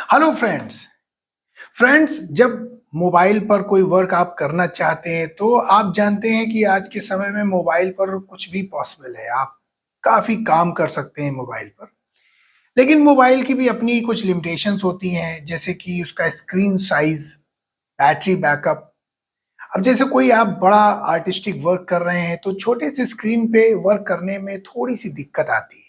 Hello friends. जब mobile पर कोई वर्क आप करना चाहते हैं तो आप जानते हैं कि आज के समय में मोबाइल पर कुछ भी पॉसिबल है। आप काफी काम कर सकते हैं मोबाइल पर। लेकिन मोबाइल की भी अपनी कुछ लिमिटेशंस होती हैं, जैसे कि उसका स्क्रीन साइज, बैटरी बैकअप। अब जैसे कोई आप बड़ा आर्टिस्टिक वर्क कर रहे हैं तो छोटे से स्क्रीन पे वर्क करने में थोड़ी सी दिक्कत आती है।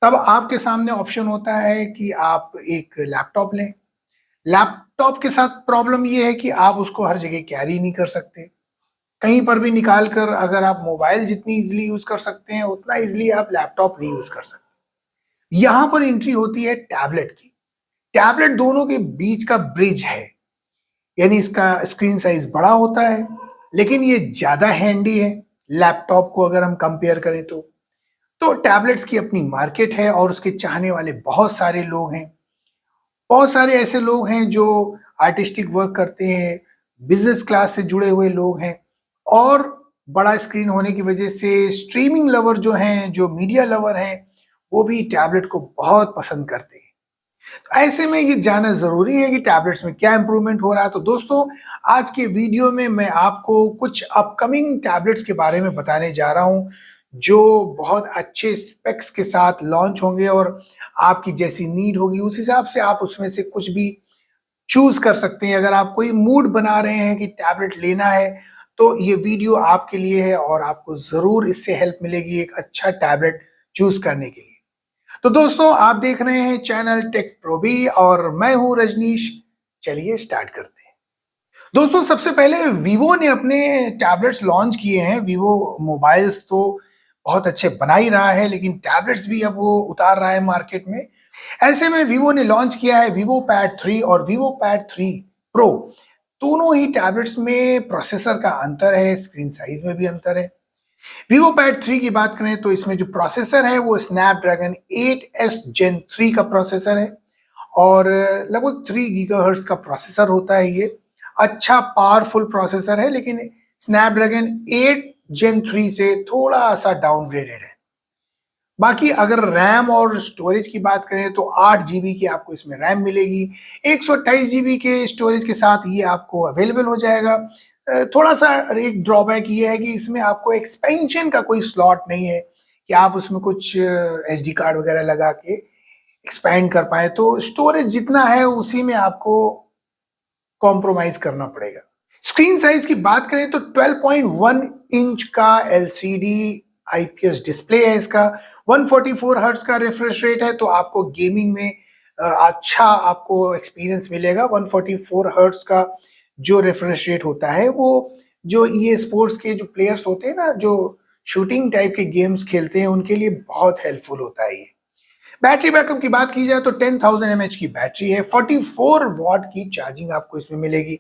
तब आपके सामने ऑप्शन होता है कि आप एक लैपटॉप लें। लैपटॉप के साथ प्रॉब्लम ये है कि आप उसको हर जगह कैरी नहीं कर सकते। कहीं पर भी निकाल कर अगर आप मोबाइल जितनी इजीली यूज कर सकते हैं उतना इजीली आप लैपटॉप नहीं यूज कर सकते। यहां पर एंट्री होती है टैबलेट की। टैबलेट दोनों के बीच का ब्रिज है, यानी इसका स्क्रीन साइज बड़ा होता है लेकिन ये ज्यादा हैंडी है लैपटॉप को अगर हम कंपेयर करें तो टैबलेट्स की अपनी मार्केट है और उसके चाहने वाले बहुत सारे लोग हैं। बहुत सारे ऐसे लोग हैं जो आर्टिस्टिक वर्क करते हैं, बिजनेस क्लास से जुड़े हुए लोग हैं, और बड़ा स्क्रीन होने की वजह से स्ट्रीमिंग लवर जो हैं, जो मीडिया लवर हैं, वो भी टैबलेट को बहुत पसंद करते हैं। तो ऐसे में ये जानना जरूरी है कि टैबलेट्स में क्या इंप्रूवमेंट हो रहा है। तो दोस्तों, आज के वीडियो में मैं आपको कुछ अपकमिंग टैबलेट्स के बारे में बताने जा रहा हूं जो बहुत अच्छे स्पेक्स के साथ लॉन्च होंगे, और आपकी जैसी नीड होगी उस हिसाब से आप उसमें से कुछ भी चूज कर सकते हैं। अगर आप कोई मूड बना रहे हैं कि टैबलेट लेना है तो ये वीडियो आपके लिए है और आपको जरूर इससे हेल्प मिलेगी एक अच्छा टैबलेट चूज करने के लिए। तो दोस्तों, आप देख रहे हैं चैनल टेक प्रोबी और मैं हूं रजनीश। चलिए स्टार्ट करते हैं। दोस्तों, सबसे पहले वीवो ने अपने टैबलेट्स लॉन्च किए हैं। वीवो मोबाइल्स तो बहुत अच्छे बना ही रहा है, लेकिन टैबलेट्स भी अब वो उतार रहा है मार्केट में। ऐसे में वीवो ने लॉन्च किया है वीवो पैड 3 और वीवो पैड 3 प्रो। दोनों ही टैबलेट्स में प्रोसेसर का अंतर है, स्क्रीन साइज में भी अंतर है। वीवो पैड 3 की बात करें तो इसमें जो प्रोसेसर है वो स्नैपड्रैगन 8S Gen 3 का प्रोसेसर है, और लगभग 3 गीगाहर्ट्ज का प्रोसेसर होता है ये। अच्छा पावरफुल प्रोसेसर है, लेकिन स्नैपड्रैगन 8 Gen 3 से थोड़ा सा डाउनग्रेडेड है। बाकी अगर रैम और स्टोरेज की बात करें तो 8 GB की आपको इसमें रैम मिलेगी। 128 GB के स्टोरेज के साथ ये आपको अवेलेबल हो जाएगा। थोड़ा सा एक ड्रॉबैक ये है कि इसमें आपको एक्सपेंशन का कोई स्लॉट नहीं है कि आप उसमें कुछ SD कार्ड वगैरह लगा के एक्सपेंड कर पाए। तो स्टोरेज जितना है उसी में आपको कॉम्प्रोमाइज करना पड़ेगा। स्क्रीन साइज की बात करें तो 12.1 इंच का LCD IPS डिस्प्ले है इसका। 144 हर्ट्ज का रिफ्रेश रेट है, तो आपको गेमिंग में अच्छा आपको एक्सपीरियंस मिलेगा। 144 हर्ट्ज का जो रिफ्रेश रेट होता है वो जो ये स्पोर्ट्स के जो प्लेयर्स होते हैं ना, जो शूटिंग टाइप के गेम्स खेलते हैं, उनके लिए बहुत हेल्पफुल होता है ये। बैटरी बैकअप की बात की जाए तो 10,000 mAh की बैटरी है। 44 वॉट की चार्जिंग आपको इसमें मिलेगी,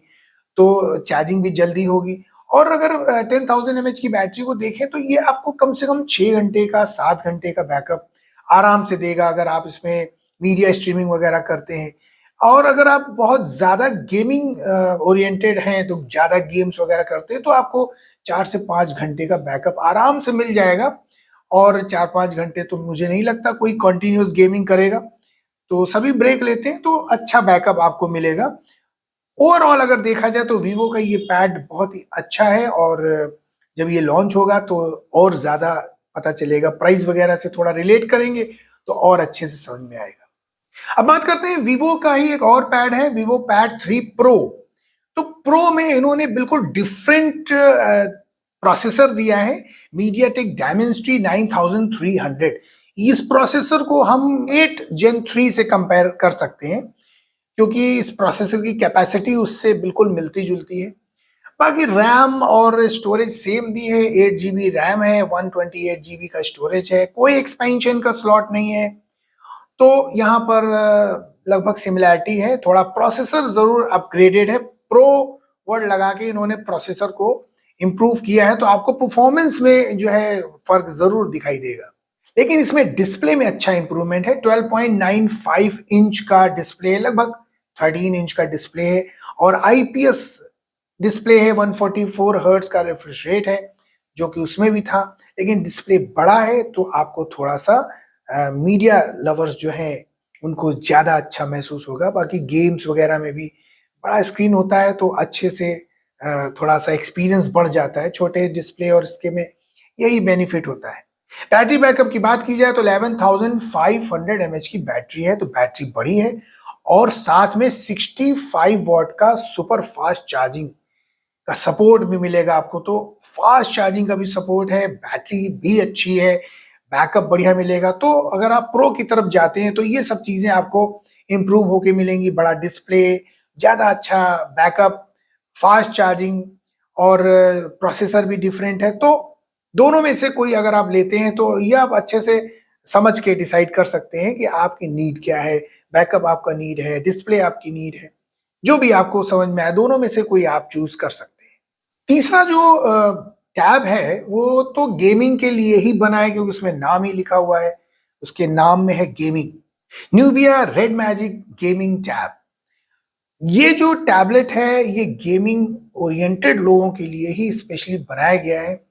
तो चार्जिंग भी जल्दी होगी। और अगर 10,000 mAh की बैटरी को देखें तो ये आपको कम से कम 6 घंटे का, 7 घंटे का बैकअप आराम से देगा अगर आप इसमें मीडिया स्ट्रीमिंग वगैरह करते हैं। और अगर आप बहुत ज्यादा गेमिंग ओरिएंटेड हैं, तो ज्यादा गेम्स वगैरह करते हैं, तो आपको 4 से 5 घंटे का बैकअप आराम से मिल जाएगा। और 4-5 घंटे तो मुझे नहीं लगता कोई कंटिन्यूस गेमिंग करेगा, तो सभी ब्रेक लेते हैं, तो अच्छा बैकअप आपको मिलेगा। ओवरऑल अगर देखा जाए तो वीवो का ये पैड बहुत ही अच्छा है, और जब ये लॉन्च होगा तो और ज्यादा पता चलेगा। प्राइस वगैरह से थोड़ा रिलेट करेंगे तो और अच्छे से समझ में आएगा। अब बात करते हैं वीवो का ही एक और पैड है, वीवो पैड 3 प्रो। तो प्रो में इन्होंने बिल्कुल डिफरेंट प्रोसेसर दिया है, मीडियाटेक डायमेंसिटी 9300। इस प्रोसेसर को हम 8 Gen 3 से कंपेयर कर सकते हैं, क्योंकि इस प्रोसेसर की कैपेसिटी उससे बिल्कुल मिलती जुलती है। बाकी रैम और स्टोरेज सेम दी है। 8 GB रैम है, 128 GB का स्टोरेज है, कोई एक्सपेंशन का स्लॉट नहीं है। तो यहाँ पर लगभग सिमिलैरिटी है। थोड़ा प्रोसेसर जरूर अपग्रेडेड है, प्रो वर्ड लगा के इन्होंने प्रोसेसर को इंप्रूव किया है, तो आपको परफॉर्मेंस में जो है फर्क जरूर दिखाई देगा। लेकिन इसमें डिस्प्ले में अच्छा इंप्रूवमेंट है। 12.95 इंच का डिस्प्ले है, लगभग 13 इंच का डिस्प्ले है, और IPS डिस्प्ले है। 144 हर्ट्ज का रिफ्रेश रेट है, जो कि उसमें भी था। लेकिन डिस्प्ले बड़ा है तो आपको थोड़ा सा मीडिया लवर्स जो हैं उनको ज़्यादा अच्छा महसूस होगा। बाकी गेम्स वगैरह में भी बड़ा स्क्रीन होता है तो अच्छे से थोड़ा-सा एक्सपीरियंस बढ़ जाता है। छोटे डिस्प्ले और इसके में यही बेनिफिट होता है। बैटरी बैकअप की बात की जाए तो 11,500 एमएच की बैटरी है, तो बैटरी बड़ी है और साथ में 65 वॉट का सुपर फास्ट चार्जिंग का सपोर्ट भी मिलेगा आपको। तो फास्ट चार्जिंग का भी सपोर्ट है, बैटरी भी अच्छी है, बैकअप बढ़िया मिलेगा। तो अगर आप प्रो की तरफ जाते हैं तो ये सब चीजें आपको इम्प्रूव होके मिलेंगी। बड़ा डिस्प्ले, ज्यादा अच्छा बैकअप, फास्ट चार्जिंग और प्रोसेसर भी डिफरेंट है। तो दोनों में से कोई अगर आप लेते हैं तो ये आप अच्छे से समझ के डिसाइड कर सकते हैं कि आपकी नीड क्या है, बैकअप आपका नीड है, डिस्प्ले आपकी नीड है। जो भी आपको समझ में आए, दोनों में से कोई आप चूज कर सकते हैं। तीसरा जो टैब है वो तो गेमिंग के लिए ही बना है, क्योंकि उसमें नाम ही लिखा हुआ है, उसके नाम में है gaming. Nubia red magic gaming tab. ये जो टैबलेट है ये गेमिंग ओरिएंटेड लोगों के लिए ही स्पेशली बनाया गया है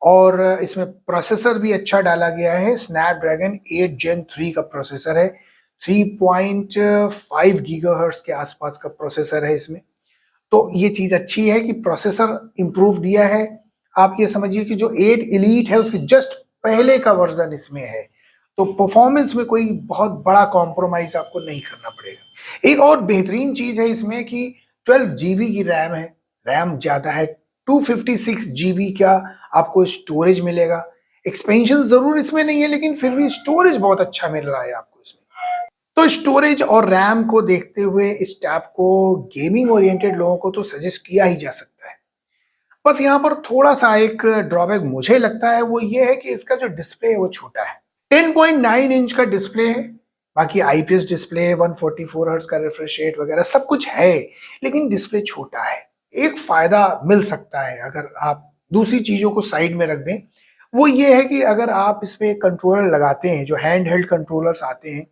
और इसमें प्रोसेसर भी अच्छा डाला गया है। स्नैपड्रैगन 8 जेन 3 का प्रोसेसर है। 3.5 गीगाहर्ट्ज के आसपास का प्रोसेसर है इसमें। तो ये चीज अच्छी है कि प्रोसेसर इंप्रूव दिया है। आप ये समझिए कि जो 8 एलीट है उसके जस्ट पहले का वर्जन इसमें है, तो परफॉर्मेंस में कोई बहुत बड़ा कॉम्प्रोमाइज आपको नहीं करना पड़ेगा। एक और बेहतरीन चीज है इसमें कि 12 जीबी की रैम है, रैम ज्यादा है। 256 जीबी का आपको स्टोरेज मिलेगा। एक्सपेंशन जरूर इसमें नहीं है, लेकिन फिर भी स्टोरेज बहुत अच्छा मिल रहा है आपको इसमें। तो स्टोरेज और रैम को देखते हुए इस टैब को गेमिंग ओरिएंटेड लोगों को तो सजेस्ट किया ही जा सकता है। बस यहाँ पर थोड़ा सा एक ड्रॉबैक मुझे लगता है, वो ये है कि इसका जो डिस्प्ले है वो छोटा है। 10.9 इंच का डिस्प्ले है। बाकी आईपीएस डिस्प्ले है, 144 हर्ट्ज का रिफ्रेश रेट वगैरह सब कुछ है, लेकिन डिस्प्ले छोटा है। एक फायदा मिल सकता है अगर आप दूसरी चीजों को साइड में रख दें, वो ये है कि अगर आप इसमें कंट्रोलर लगाते हैं, जो हैंड हेल्ड कंट्रोलर्स आते हैं,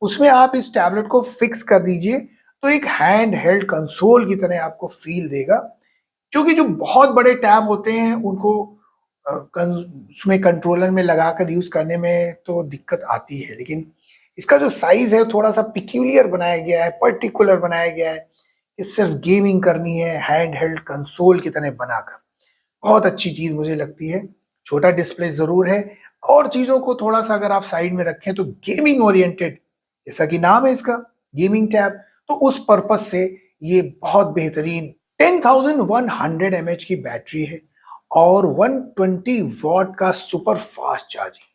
उसमें आप इस टैबलेट को फिक्स कर दीजिए तो एक हैंड हेल्ड कंसोल की तरह आपको फील देगा। क्योंकि जो बहुत बड़े टैब होते हैं उनको उसमें कंट्रोलर में लगाकर यूज करने में तो दिक्कत आती है, लेकिन इसका जो साइज है थोड़ा सा पिक्यूलियर बनाया गया है, पर्टिकुलर बनाया गया है कि सिर्फ गेमिंग करनी है हैंड हेल्ड कंसोल की तरह बनाकर। बहुत अच्छी चीज मुझे लगती है। छोटा डिस्प्ले जरूर है और चीजों को थोड़ा सा अगर आप साइड में रखें तो गेमिंग ओरिएंटेड, जैसा कि नाम है इसका गेमिंग टैब, तो उस पर्पज से ये बहुत बेहतरीन 10,100 एमएच की बैटरी है और 120 वॉट का super fast charging.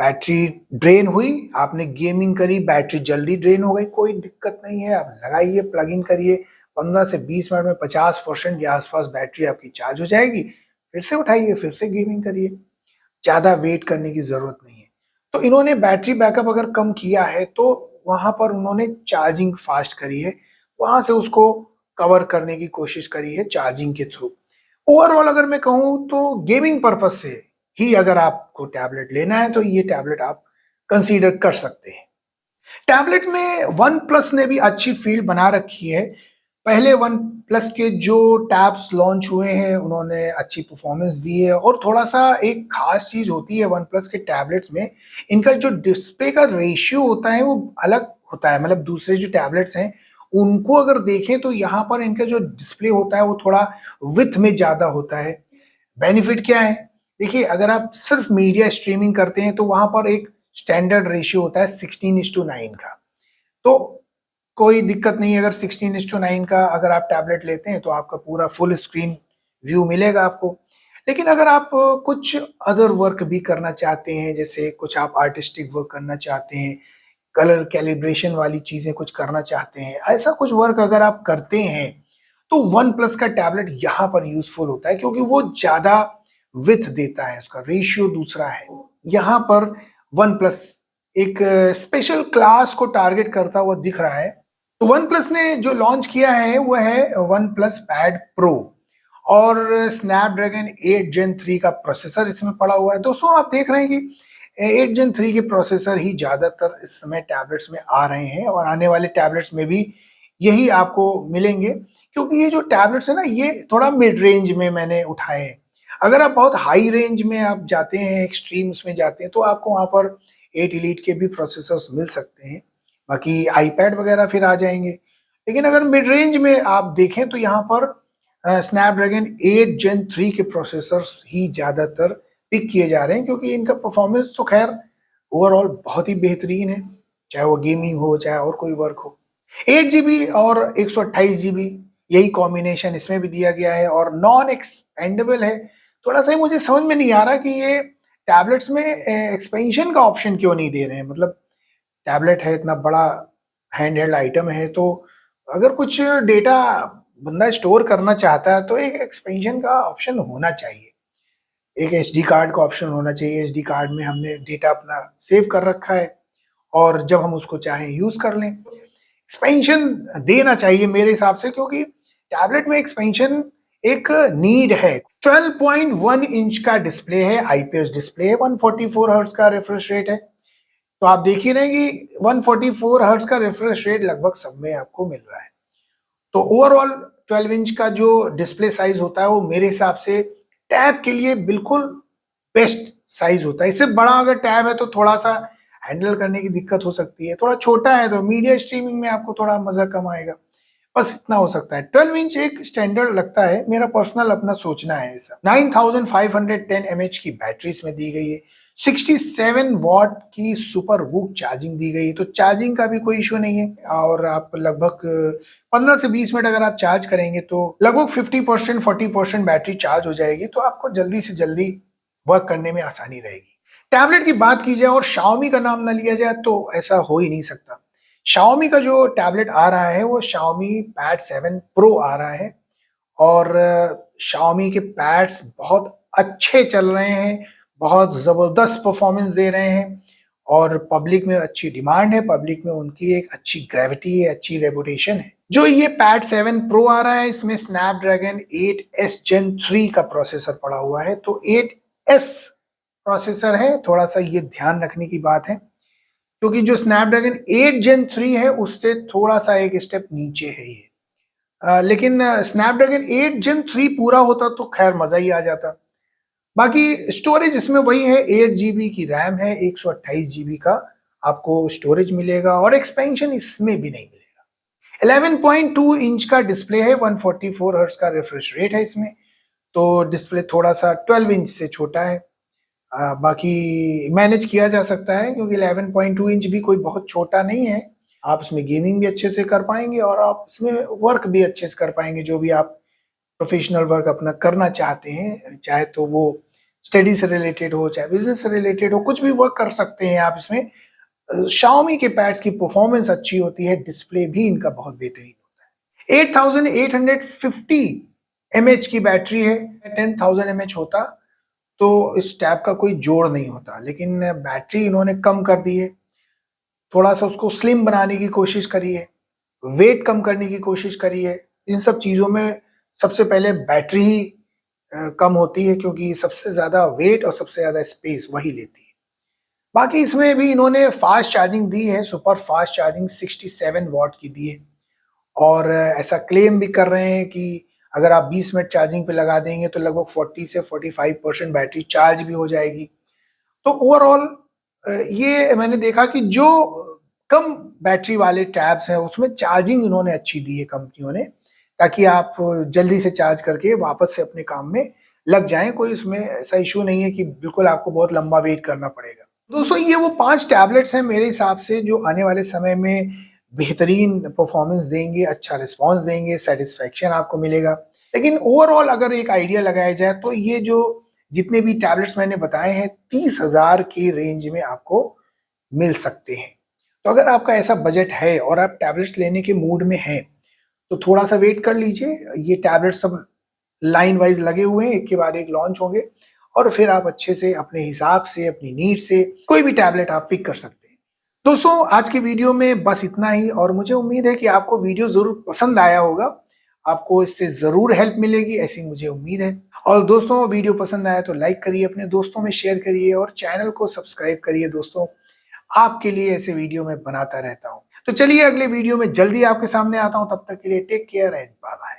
Battery drain हुई, आपने गेमिंग करी, बैटरी जल्दी ड्रेन हो गई, कोई दिक्कत नहीं है। आप लगाइए, प्लग इन करिए, 15 से 20 मिनट में 50% के आसपास बैटरी आपकी चार्ज हो जाएगी। फिर से उठाइए, फिर से गेमिंग करिए, ज्यादा वेट करने की जरूरत नहीं है। तो इन्होंने बैटरी बैकअप अगर कम किया है तो वहां पर उन्होंने चार्जिंग फास्ट करी है, वहां से उसको कवर करने की कोशिश करी है चार्जिंग के थ्रू। ओवरऑल अगर मैं कहूं तो गेमिंग पर्पज से ही अगर आपको टैबलेट लेना है तो ये टैबलेट आप कंसीडर कर सकते हैं। टैबलेट में वन प्लस ने भी अच्छी फील्ड बना रखी है। पहले वन प्लस के जो टैब्स लॉन्च हुए हैं उन्होंने अच्छी परफॉर्मेंस दी है और थोड़ा सा एक खास चीज होती है वन प्लस के टैबलेट्स में, इनका जो डिस्प्ले का रेशियो होता है वो अलग होता है। मतलब दूसरे जो टैबलेट्स हैं उनको अगर देखें तो यहाँ पर इनका जो डिस्प्ले होता है वो थोड़ा विथ में ज्यादा होता है। बेनिफिट क्या है, देखिए अगर आप सिर्फ मीडिया स्ट्रीमिंग करते हैं तो वहां पर एक स्टैंडर्ड रेशियो होता है 16:9 का। तो कोई दिक्कत नहीं है, अगर 16:9 का अगर आप टैबलेट लेते हैं तो आपका पूरा फुल स्क्रीन व्यू मिलेगा आपको। लेकिन अगर आप कुछ अदर वर्क भी करना चाहते हैं, जैसे कुछ आप आर्टिस्टिक वर्क करना चाहते हैं, कलर कैलिब्रेशन वाली चीजें कुछ करना चाहते हैं, ऐसा कुछ वर्क अगर आप करते हैं तो वन प्लस का टैबलेट यहाँ पर यूजफुल होता है, क्योंकि वो ज्यादा विथ देता है, उसका रेशियो दूसरा है। यहाँ पर वन प्लस एक स्पेशल क्लास को टारगेट करता हुआ दिख रहा है। तो वन प्लस ने जो लॉन्च किया है वो है वन प्लस पैड प्रो और स्नैपड्रैगन 8 जेन 3 का प्रोसेसर इसमें पड़ा हुआ है। दोस्तों आप देख रहे हैं कि 8 जेन 3 के प्रोसेसर ही ज्यादातर इस समय टैबलेट्स में आ रहे हैं और आने वाले टैबलेट्स में भी यही आपको मिलेंगे, क्योंकि ये जो टैबलेट्स है ना ये थोड़ा मिड रेंज में मैंने उठाए हैं। अगर आप बहुत हाई रेंज में आप जाते हैं, एक्सट्रीम्स में जाते हैं, तो आपको वहां पर 8 एलीट के भी प्रोसेसर्स मिल सकते हैं। बाकी आईपैड वगैरह फिर आ जाएंगे। लेकिन अगर मिड रेंज में आप देखें तो यहाँ पर स्नैपड्रैगन 8 जेन 3 के प्रोसेसर्स ही ज्यादातर पिक किए जा रहे हैं, क्योंकि इनका परफॉर्मेंस तो खैर ओवरऑल बहुत ही बेहतरीन है, चाहे वो गेमिंग हो चाहे और कोई वर्क हो। 8 GB और 128 GB यही कॉम्बिनेशन इसमें भी दिया गया है और नॉन एक्सपेंडेबल है। थोड़ा सा ही मुझे समझ में नहीं आ रहा कि ये टैबलेट्स में एक्सपेंशन का ऑप्शन क्यों नहीं दे रहे हैं। मतलब टैबलेट है, इतना बड़ा हैंड हेल्ड आइटम है, तो अगर कुछ डेटा बंदा स्टोर करना चाहता है तो एक एक्सपेंशन का ऑप्शन होना चाहिए, एक एसडी कार्ड का ऑप्शन होना चाहिए। एसडी कार्ड में हमने डेटा अपना सेव कर रखा है और जब हम उसको चाहें यूज कर लें। एक्सपेंशन देना चाहिए मेरे हिसाब से, क्योंकि टैबलेट में एक्सपेंशन एक नीड है। 12.1 इंच का डिस्प्ले है, आईपीएस डिस्प्ले है, 144 हर्ट्ज का रिफ्रेश रेट है। तो आप देख ही रहे हैं कि 144 हर्ट्ज का रिफ्रेश रेट लगभग सब में आपको मिल रहा है। तो ओवरऑल 12 इंच का जो डिस्प्ले साइज होता है वो मेरे हिसाब से टैब के लिए बिल्कुल बेस्ट साइज होता है। इससे बड़ा अगर टैब है तो थोड़ा सा हैंडल करने की दिक्कत हो सकती है, थोड़ा छोटा है तो मीडिया स्ट्रीमिंग में आपको थोड़ा मजा कम आएगा, बस इतना हो सकता है। 12 इंच एक स्टैंडर्ड लगता है, मेरा पर्सनल अपना सोचना है ऐसा। 9510 mAh की बैटरी इसमें दी गई है, 67 वॉट की सुपर वूक चार्जिंग दी गई है, तो चार्जिंग का भी कोई इशू नहीं है। और आप लगभग 15 से 20 मिनट अगर आप चार्ज करेंगे तो लगभग 50% 40% बैटरी चार्ज हो जाएगी, तो आपको जल्दी से जल्दी वर्क करने में आसानी रहेगी। टैबलेट की बात की जाए और Xiaomi का नाम ना लिया जाए तो ऐसा हो ही नहीं सकता। Xiaomi का जो टैबलेट आ रहा है वो Xiaomi Pad 7 Pro आ रहा है और Xiaomi के पैड्स बहुत अच्छे चल रहे हैं, बहुत जबरदस्त परफॉर्मेंस दे रहे हैं और पब्लिक में अच्छी डिमांड है, पब्लिक में उनकी एक अच्छी ग्रेविटी है, अच्छी रेपुटेशन है। जो ये पैड 7 प्रो आ रहा है इसमें स्नैपड्रैगन 8S Gen 3 का प्रोसेसर पड़ा हुआ है, तो 8S प्रोसेसर है, थोड़ा सा ये ध्यान रखने की बात है, क्योंकि जो स्नैपड्रैगन 8 Gen 3 है उससे थोड़ा सा एक स्टेप नीचे है ये। लेकिन स्नैपड्रैगन 8 Gen 3 पूरा होता तो खैर मजा ही आ जाता। बाकी स्टोरेज इसमें वही है, 8 GB की रैम है, 128 GB का आपको स्टोरेज मिलेगा और एक्सपेंशन इसमें भी नहीं मिलेगा। 11.2 इंच का डिस्प्ले है, 144 हर्ट्ज का रिफ्रेश रेट है इसमें, तो डिस्प्ले थोड़ा सा 12 इंच से छोटा है। बाकी मैनेज किया जा सकता है, क्योंकि 11.2 इंच भी कोई बहुत छोटा नहीं है। आप इसमें गेमिंग भी अच्छे से कर पाएंगे और आप इसमें वर्क भी अच्छे से कर पाएंगे, जो भी आप प्रोफेशनल वर्क अपना करना चाहते हैं, चाहे तो वो स्टडी से रिलेटेड हो चाहे बिजनेस से रिलेटेड हो, कुछ भी वर्क कर सकते हैं आप इसमें। Xiaomi के पैड्स की परफॉर्मेंस अच्छी होती है, डिस्प्ले भी इनका बहुत बेहतरीन होता है। 8850 mAh की बैटरी है, 10,000 mAh होता तो इस टैब का कोई जोड़ नहीं होता, लेकिन बैटरी इन्होंने कम कर दी है, थोड़ा सा उसको स्लिम बनाने की कोशिश करी है, वेट कम करने की कोशिश करी है। इन सब चीजों में सबसे पहले बैटरी ही कम होती है, क्योंकि सबसे ज्यादा वेट और सबसे ज्यादा स्पेस वही लेती है। बाकी इसमें भी इन्होंने फास्ट चार्जिंग दी है, सुपर फास्ट चार्जिंग 67 वॉट की दी है और ऐसा क्लेम भी कर रहे हैं कि अगर आप 20 मिनट चार्जिंग पे लगा देंगे तो लगभग 40 से 45% बैटरी चार्ज भी हो जाएगी। तो ओवरऑल ये मैंने देखा कि जो कम बैटरी वाले टैब्स हैं उसमें चार्जिंग इन्होंने अच्छी दी है कंपनियों ने, ताकि आप जल्दी से चार्ज करके वापस से अपने काम में लग जाएं। कोई इसमें ऐसा इशू नहीं है कि बिल्कुल आपको बहुत लंबा वेट करना पड़ेगा। दोस्तों ये वो 5 टैबलेट्स हैं मेरे हिसाब से जो आने वाले समय में बेहतरीन परफॉर्मेंस देंगे, अच्छा रिस्पॉन्स देंगे, सेटिस्फैक्शन आपको मिलेगा। लेकिन ओवरऑल अगर एक आइडिया लगाया जाए तो ये जो जितने भी टैबलेट्स मैंने बताए हैं 30,000 की रेंज में आपको मिल सकते हैं। तो अगर आपका ऐसा बजट है और आप टैबलेट्स लेने के मूड में हैं तो थोड़ा सा वेट कर लीजिए। ये टैबलेट सब लाइन वाइज लगे हुए हैं, एक के बाद एक लॉन्च होंगे और फिर आप अच्छे से अपने हिसाब से अपनी नीड से कोई भी टैबलेट आप पिक कर सकते हैं। दोस्तों आज के वीडियो में बस इतना ही और मुझे उम्मीद है कि आपको वीडियो जरूर पसंद आया होगा, आपको इससे जरूर हेल्प मिलेगी ऐसी मुझे उम्मीद है। और दोस्तों वीडियो पसंद आया तो लाइक करिए, अपने दोस्तों में शेयर करिए और चैनल को सब्सक्राइब करिए। दोस्तों आपके लिए ऐसे वीडियो मैं बनाता रहता हूँ। तो चलिए अगले वीडियो में जल्दी आपके सामने आता हूँ, तब तक के लिए take care and bye bye.